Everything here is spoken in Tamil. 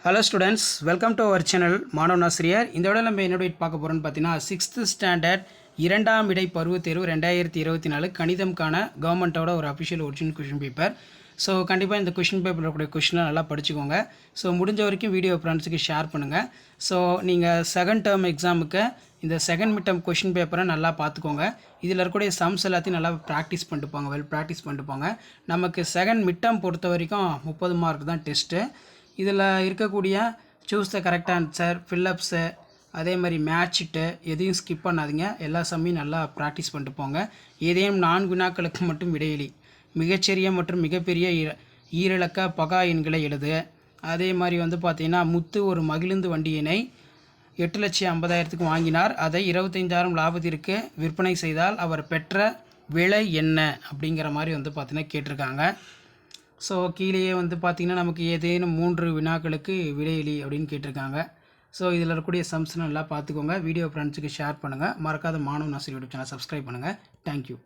Hello students, welcome to our channel மாணவன் ஆசிரியர். இந்த விட நம்ம என்ன பார்க்க போகிறோம்னு பார்த்தீங்கன்னா, 6th ஸ்டாண்டர்ட் இரண்டாம் இடை பருவத் தேர்வு 2024 கணிதம்கான கவர்மெண்ட்டோட ஒரு official original question paper. So கண்டிப்பாக இந்த கொஷின் பேப்பரில் இருக்கக்கூடிய கொஷினை நல்லா படிச்சுக்கோங்க. ஸோ முடிஞ்ச வரைக்கும் வீடியோ ஃப்ரெண்ட்ஸுக்கு ஷேர் பண்ணுங்கள். ஸோ நீங்கள் செகண்ட் டேர்ம் எக்ஸாமுக்கு இந்த செகண்ட் மிட் டேர்ம் கொஷின் பேப்பரை நல்லா பார்த்துக்கோங்க. இதில் இருக்கக்கூடிய சம்ஸ் எல்லாத்தையும் நல்லா ப்ராக்டிஸ் பண்ணிட்டு போங்க, ப்ராக்டிஸ் பண்ணிட்டு போங்க. நமக்கு செகண்ட் மிட் டேர்ம் பொறுத்த வரைக்கும் 30 மார்க் தான் டெஸ்ட்டு. இதில் இருக்கக்கூடிய choose the correct answer, fill-ups, அதே மாதிரி மேட்சிட்டு எதையும் ஸ்கிப் பண்ணாதீங்க. எல்லா சம்மையும் நல்லா ப்ராக்டிஸ் பண்ணிட்டு போங்க. ஏதேனும் 4 வினாக்களுக்கு மட்டும் இடைவெளி, மிகச்சிறிய மற்றும் மிகப்பெரிய ஈரிலக்க பகா எண்களை எழுது. அதே மாதிரி பார்த்திங்கன்னா, முத்து ஒரு மகிழுந்து வண்டியினை 8,50,000க்கு வாங்கினார். அதை 25,000 லாபத்திற்கு விற்பனை செய்தால் அவர் பெற்ற விலை என்ன அப்படிங்கிற மாதிரி பார்த்திங்கன்னா கேட்டிருக்காங்க. ஸோ கீழேயே பார்த்திங்கன்னா நமக்கு ஏதேனும் 3 வினாக்களுக்கு விடையளி அப்படின்னு கேட்டிருக்காங்க. ஸோ இதில் இருக்கக்கூடிய சம்ஸ் நல்லா பார்த்துக்கோங்க. வீடியோ ஃப்ரெண்ட்ஸுக்கு ஷேர் பண்ணுங்கள். மறக்காத மாணவன் ஆசிரியர் யூடியூப் சேனல் சப்ஸ்கிரைப் பண்ணுங்கள். தேங்க்யூ.